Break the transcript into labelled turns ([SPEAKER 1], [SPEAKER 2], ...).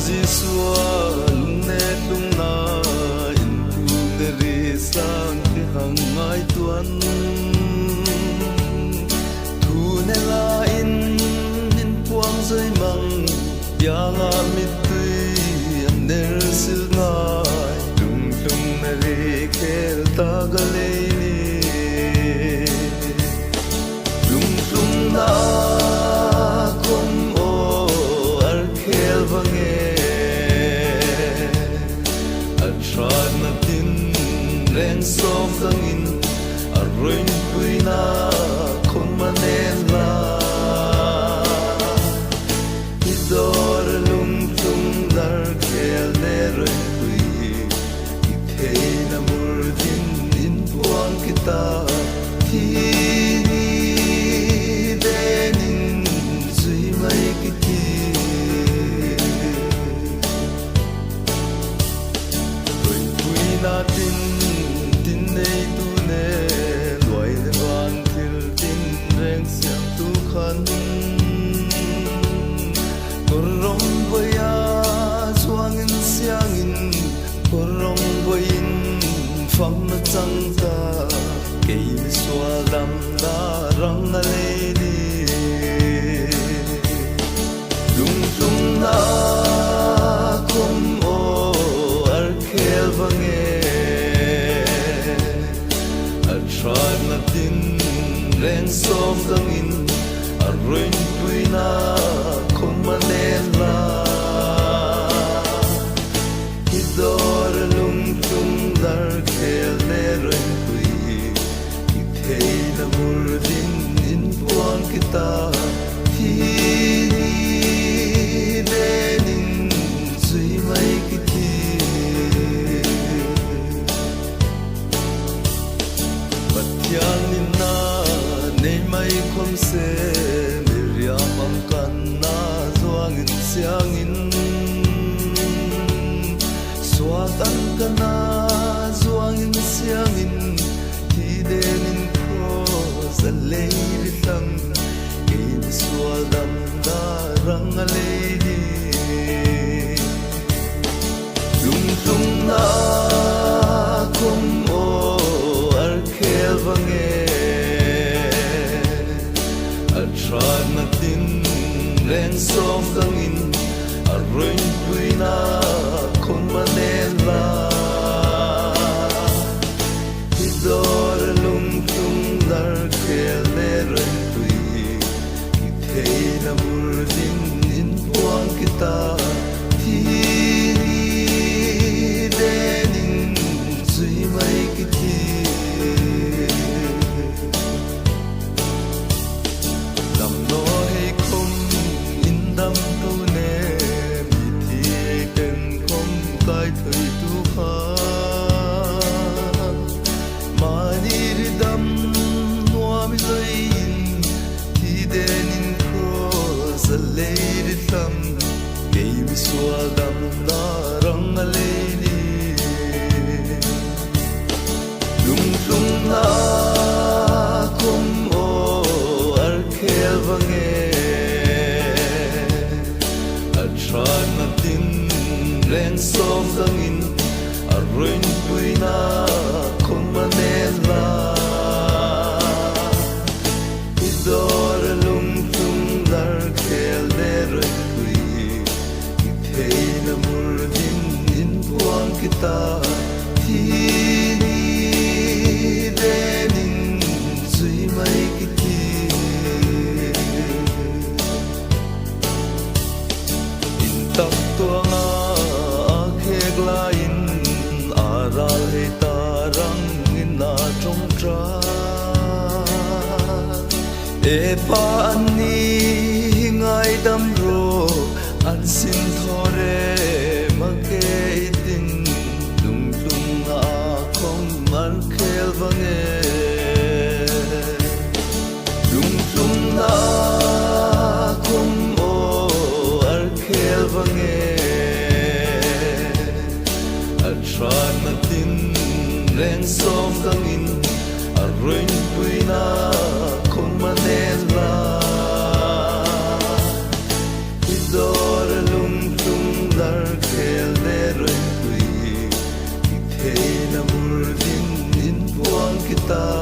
[SPEAKER 1] Giêsu lung nè lung na in tu de ri sang te hang ngai tuan tu ne la in puang zoi mang ya nga mit tui an ner sil ngai lung ne ri kel ta ga le ni lung na kom o ar kel vange reng som dangin arroin puina kon manela idor lung tung dar kel neroin pui ithei na murdin in buang kita thi denin zui mai kiti roin puina tin nei tu ne loi le van thil tin reng siang tu khan korong boya chuang in siang in korong boin phang na chang ta ke mi swa dam da rang na le ni lung tung na kom o ar kel vange trai na tin reng som dangin arroin puina kom manela idor lung tung dar kel neroin pui ithei na murdin in buang kita thi denin zui mai kiti yanin na nei mai khom se miriam am kan na zuangin siangin swatan kana zuangin siangin ti denin ko sa leiri tang ke swadam da rang aleidi lung tung na kom o vange atrat na tin reng som dangin arroin puina kon manela idor lung tung dar kel neroin pui ithei na murdin in buang kita thi denin zui mai kiti lady thumb gave me swadam na rang a lady lung tung na kom o ar kel vange atrat na tin reng som dangin arroin puina kon manela idor lung tung dar kel neroin pui ithei na murdin in buang kita thi denin zui mai kiti in tak tuanga akhek lain aral he tarang in na trong tra e pa ani ngai dam ro an sin thore make tin lung tung na khom mar khel vange lung tung na khom o ar khel vange atrat na tin reng som dangin arroin puina kon manela idor lung tung na murdin in buang kita